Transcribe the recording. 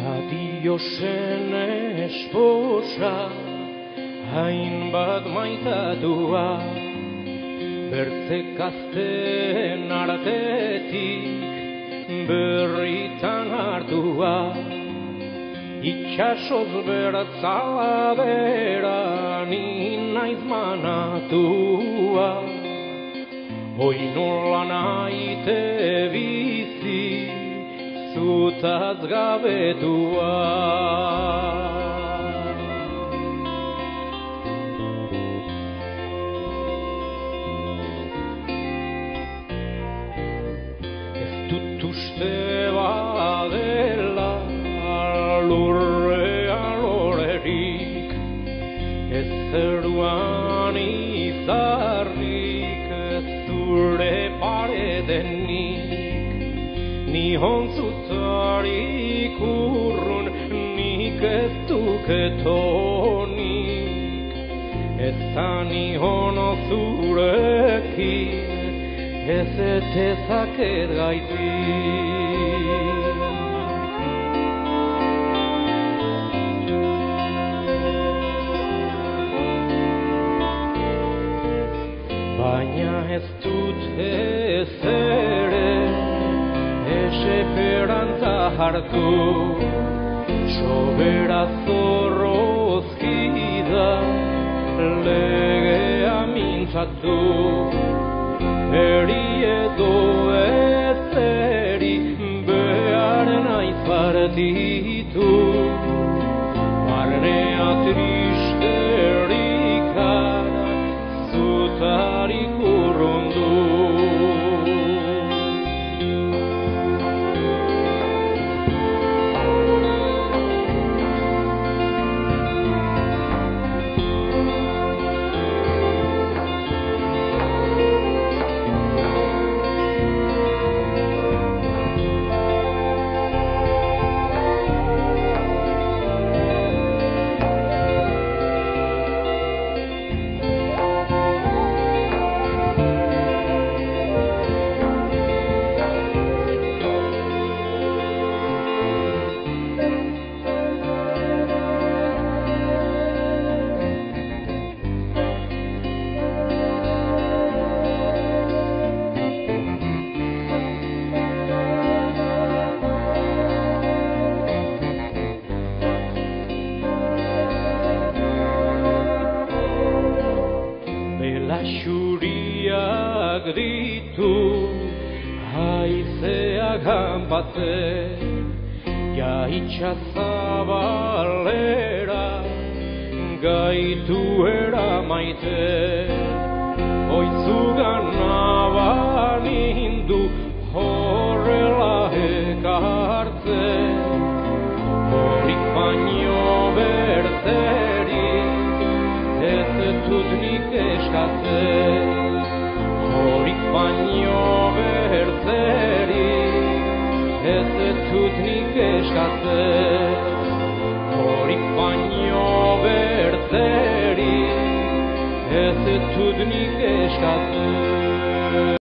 Adiosen esposa, hainbat maitatua, bertzekazten artetik berritan hartua, itxasoz bertzala bera ni naiz manatua, hoi nola naite bizi, zutaz gabetua. Ez dut uste badela lurrean lorerik, ez zeruan izarrik, ez zure paredenik, ni hontzutarik urrun, nik ez duketonik, ez da ni hono zurekin, ez etezaket gaitik. Baina ez dut ez ere esperantza hartu, sobera zorrozkida legea mintzatu, eri edo ezeri behar naiz partitu, barnea tristerikara zutarik urrundu. Xuriak ditu haizeak hanbatzen, ja itxazabalera gaitu eramaiten, oitzugan nabanindu horrela ekartzen, horik baino berzerik ez dut nik eskatzen, horik baino berzerik ez dut nik eskatzen, horik baino berzerik ez dut nik eskatzen.